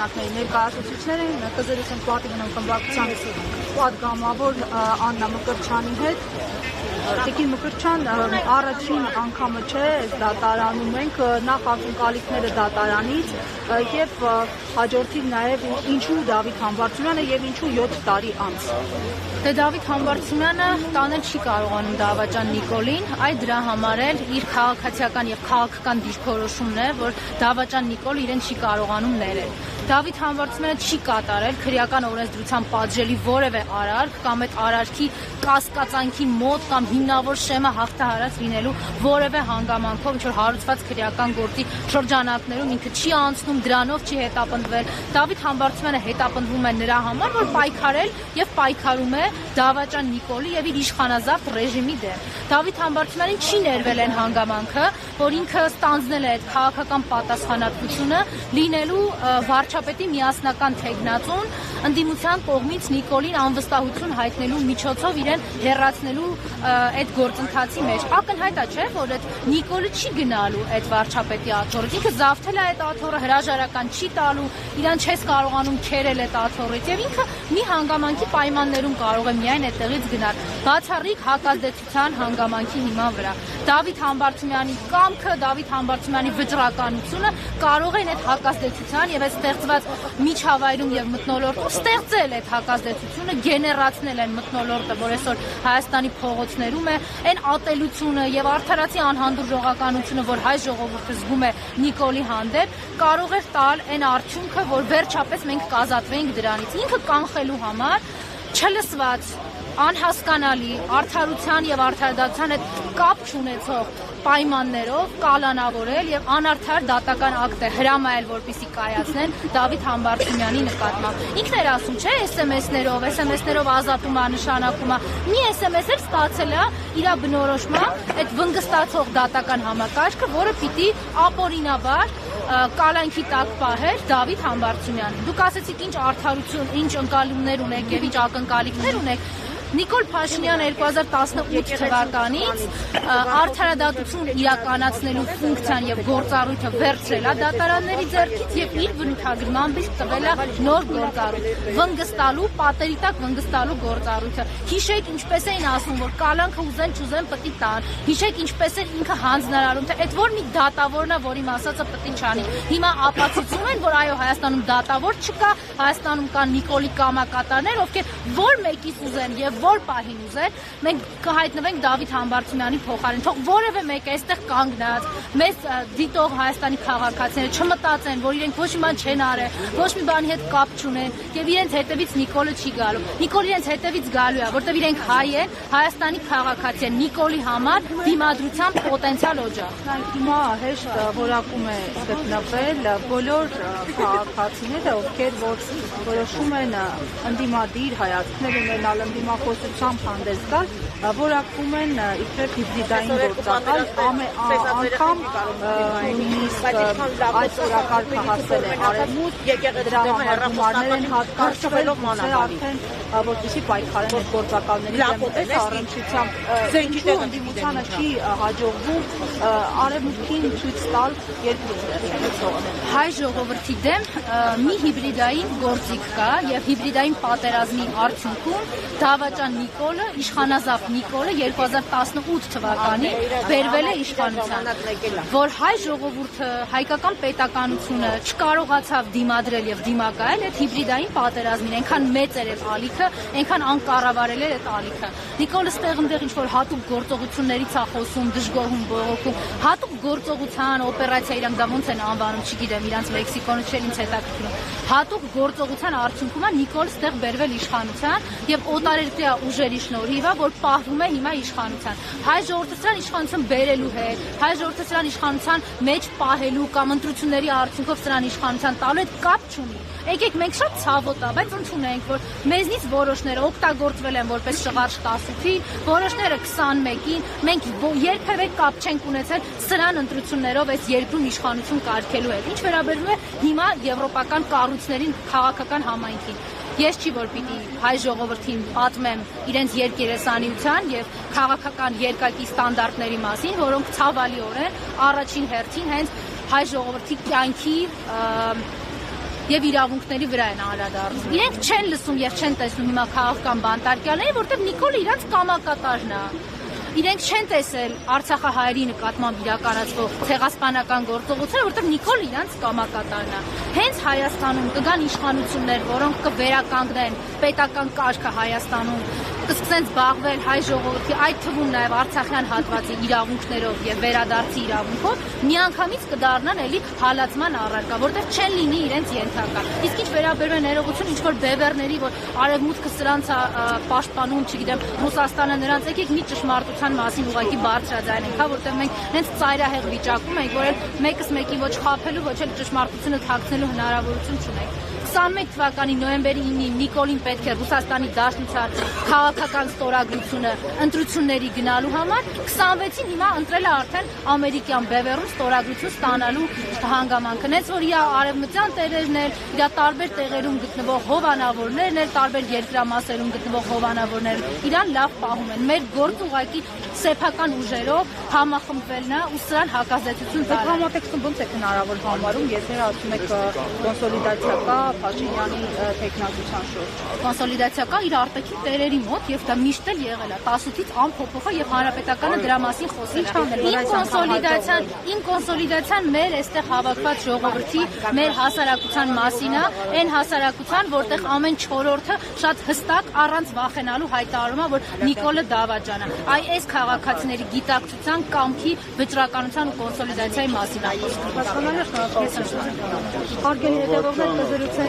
ժամանակների ներկայացուցիչներ էին, կզրուցենք պատիվն խմբակցության պատգամավոր Աննա Մկրտչյանի հետ։ Տիկին Մկրտչյան, առաջին անգամը չէ, այս դատարանում ենք, նախ ակնկալիքները դատարանից եւ հաջորդին նաեւ ինչու Դավիթ Համբարձումյանը եւ ինչու 7 տարի անց։ Դե Դավիթ Համբարձումյանը տանել չի կարողանում Դավաճան Նիկոլին, այ դրա համար էլ իր քաղաքացիական եւ քաղաքական դիրքորոշումն է, որ Դավաճան Նիկոլը իրեն չի կարողանում ներել։ Դավիթ Համբարձումյանը չի կատարել քրեական օրենսդրության պատժելի որևէ արարք կամ այդ արարքի կասկածանքի մոտ կամ հիմնավոր շեմը հաղթահարած լինելու որևէ հանգամանքով ինչ որ հարուցված քրեական գործի շրջանակներում ինքը չի անցնում, դրանով չի հետապնդվել։ Դավիթ Համբարձումյանը հետապնդվում է նրա համար, որ պայքարել եւ պայքարում է Դավաճան Նիկոլի եւ իր իշխանազավթ ռեժիմի դեմ։ Դավիթ Համբարձումյանին չի ներվել այն հանգամանքը, որ ինքը ստանձնել է այդ քաղաքական պատասխանատվությունը լինելու վարչապետի միասնական թեկնածուն ընդդիմության կողմից Նիկոլին անվստահություն հայտնելու միջոցով իրեն հեռացնելու այդ գործընթացի մեջ։ Ակնհայտ է, չէ՞, որ այդ Նիկոլը չի գնալու այդ վարչապետի աթոռից։ Ինքը զավթել է այդ աթոռը, հրաժարական չի տալու, իրան չես կարողանում քերել այդ աթոռից եւ ինքը մի հանգամանքի պայմաններում կարող է միայն այդտեղից գնալ։ Բացառիկ հակազդեցության հանգամանքի հիման վրա։ Դավիթ Համբարձումյանի կամքը, Դավիթ Համբարձումյանի վճռականությունը կարող են այդ հակազդեցության եւ այդ ստեղծված միջավայրում եւ մթնոլորտում ստեղծել այդ հակազդեցությունը, գեներացնել այն մթնոլորտը, որ այսօր Հայաստանի փողոցներում է, այն ատելությունը եւ արդարացի անհանդուրժողականությունը, որ հայ ժողովուրդը զգում է Նիկոլի հանդեպ, կարող է տալ այն արդյունքը, որ վերջապես մենք կազատվենք դրանից։ Ինքը կանխելու համար չլսված, անհասկանալի, արդարության եւ արդարադատության հետ կապ չունեցող պայմաններով կալանավորել եւ անարդար դատական ակտ է հրամայել, որպեսզի կայացնեն Դավիթ Համբարձումյանի նկատմամբ։ Ինքն էր ասում, չէ, SMS-ներով ազատում է, նշանակում է։ Մի SMS էլ ստացել է իր բնորոշմամբ այդ վնգստացող դատական համակարգը, որը պիտի ապօրինաբար կալանքի տակ պահեր Դավիթ Համբարձումյանը։ Դուք ասեցիք ինչ արդարություն, ինչ ընկալումներ ունեք եւ ինչ ակնկալիքներ ունեք։ Նիկոլ Փաշինյանը 2018 թվականից արդարադատություն իրականացնելու ֆունկցիան եւ գործառույթը վերցրել է դատարանների ձեռքից եւ իր բնութագրման բիծ տվել է նոր գործառույթ՝ վնգստալու, պատերի տակ վնգստալու գործառույթը։ Հիշեք ինչպես էին ասում, որ կալանքը ուզեն չուզեն պիտի տան։ Հիշեք ինչպես էր ինքը հանձնարարում, թե այդ որ մի դատավորն է, որ իմ ասածը պիտի չանի։ Հիմա ապացուցում են, որ այո, Հայաստանում դատավոր չկա, Հայաստանում կան Նիկոլի կամակատարներ, ովքեր որ մեկից ուզեն եւ որ պահին ուզեն, մենք կհայտնվենք Դավիթ Համբարձումյանի փոխարեն։ Թող որևէ մեկը այստեղ կանգնած մեզ դիտող Հայաստանի քաղաքացիները չմտածեն, որ իրենք ոչ մի բան չեն արել, ոչ մի բանի հետ կապ չունեն եւ իրենց հետևից Նիկոլը չի գալու։ Նիկոլը իրենց հետևից գալու է, որտեղ իրենք հայ են, Հայաստանի քաղաքացի են, Նիկոլի համար դիմադրության պոտենցիալ օջախ։ Հիմա հեշտ որակում է գտնվել բոլոր քաղաքացիները, ովքեր որ որոշում են ընդդիմադիր հայացքներ ունենալ, ընդդիմախոսությամբ հանդես գալ, որակվում են իբրև հիբրիդային գործակալ, անգամ նույնիսկ այս օրակարգը հասել է արևմուտք, դրա համար գումարներ են հատկացվել, արդեն որպեսզի պայքարեն այդ գործակալների դեմ առնչությամբ ինչու ընդդիմությանը չի հաջողվում արևմուտքին ցույց տալ երկրի հայ ժողովրդի դեմ մի հիբրիդային գործիք կա եւ հիբրիդային պատերազմի արդյունքում Դավաճան Նիկոլը, իշխանազավթ Նիկոլը 2018 թվականին բերվել է իշխանության, որ հայ ժողովուրդը, հայկական պետականությունը չկարողացավ դիմադրել եւ դիմակայել այդ հիբրիդային պատերազմին, այնքան մեծ էր այդ ալիքը, այնքան անկառավարել էր այդ ալիքը։ Նիկոլը ստեղ ինչ որ հատուկ գործողություններից է խոսում, դժգոհում, բողոքում, հատուկ գործողության օպերացիա իրանք դա ոնց են անվանում, չգիտեմ, իրանց լեքսիկոնը չէ ինձ հետաքրքրում։ Հատուկ գործողության արդյունքում է Նիկոլը ստեղ բերվել իշխանության եւ օտարերկրյա ուժերի շնորհիվ է, որ պահվում է հիմա իշխանության։ Հայ ժողովուրդը սրան իշխանության բերելու հետ, հայ ժողովուրդը սրան իշխանության մեջ պահելու կամ ընտրությունների արդյունքով սրան իշխանության տալու հետ կապ չունի։ Եկեք մենք շատ ցավոտ է, բայց ընդունենք, որ մեզնից որոշները օգտագործվել են որպես շղարշ 18-ին, որոշները 21-ին, մենք երբևէ կապ չենք ունեցել սրան ընտրություններով այս երկրում իշխանություն կարգելու հետ։ Ինչ վերաբերում է հիմա եվրոպական կառույցներին, քաղաքական համայնքին։ Ես չի որ պիտի հայ ժողովրդին պատմեմ իրենց երկերեսանիության եւ քաղաքական երկակի ստանդարտների մասին, որոնք ցավալիորեն առաջին հերթին հենց հայ ժողովրդի կյանքի եւ իրավունքների վրա են անդրադառնում։ Իրենք չեն լսում եւ չեն տեսնում հիմա քաղաքական բանտարկյալները, որտեղ Նիկոլը իրանց կամակատարն է։ Իրենք չեն տեսել Արցախահայերի նկատմամբ իրականացվող ցեղասպանական գործողությունները, որտեղ Նիկոլ իրանց կամակատարն է։ Հենց Հայաստանում կգան իշխանություններ, որոնք կվերականգնեն պետական կարգը Հայաստանում, կսկսեն զբաղվել հայ ժողովրդի, այդ թվում նաև արցախյան հատվածի իրավունքներով եւ վերադարձի իրավունքով, միանգամից կդառնան էլի հալածման առարկա, որտեղ չեն լինի իրենց ենթակա։ Իսկ ինչ վերաբերում է ներողություն, ինչ որ բևեռների, որ արևմուտքը սրանց պաշտպանում, չգիտեմ, Ռուսաստանը նրանց եկեք մի ճշմարտության մասին ուղղակի բարձրաձայնենք, հա, որտեղ մենք հենց ծայրահեղ վիճակում ենք, որ էլ մեկս մեկին ոչ խաբելու, ոչ էլ ճշմարտությունը թաքցնելու հնարավորություն չունենք։ 21 թվականի նոյեմբերի 9-ին Նիկոլին պետք է Ռուսաստանի Դաշնության քաղաքական ստորագրությունը ընտրությունների գնալու համար, 26-ին հիմա ընտրել է արդեն ամերիկյան բևեռում ստորագրություն ստանալու հանգամանքը։ Հենց որ իր արևմտյան տերերն էլ, իր տարբեր տեղերում գտնվող հովանավորներն էլ, տարբեր երկրամասերում գտնվող հովանավորներ իրան լավ պահում են։ Մեր գործ ուղղակի սեփական ուժերով համախմբվելն է ու սրան հակազդեցություն տալը։ Այդ համատեքստում ո՞նց է հնարավոր համարում, եթե ասում եք կոնսոլիդացիա կա Փաշինյանի թեկնածության շուրջ։ Կոնսոլիդացիա կա իր արտաքին տերերի մոտ եւ դա միշտ էլ եղել է 18-ից անփոփոխ է եւ հանրապետականը դրա մասին խոսել է։ Իմ կոնսոլիդացիան մեր այստեղ հավաքված ժողովրդի, մեր հասարակության մասին է, այն հասարակության, որտեղ ամեն 4-րդը շատ հստակ առանց վախենալու հայտարարում է, որ Նիկոլը դավաճան է։ Այս քաղաքացիների գիտակցության, կամքի, վճռականության ու կոնսոլիդացիայի մասին է խոսքը։ Հասկանալի է, շնորհակալություն։ Հարգելի հետևողներ, կզրուցենք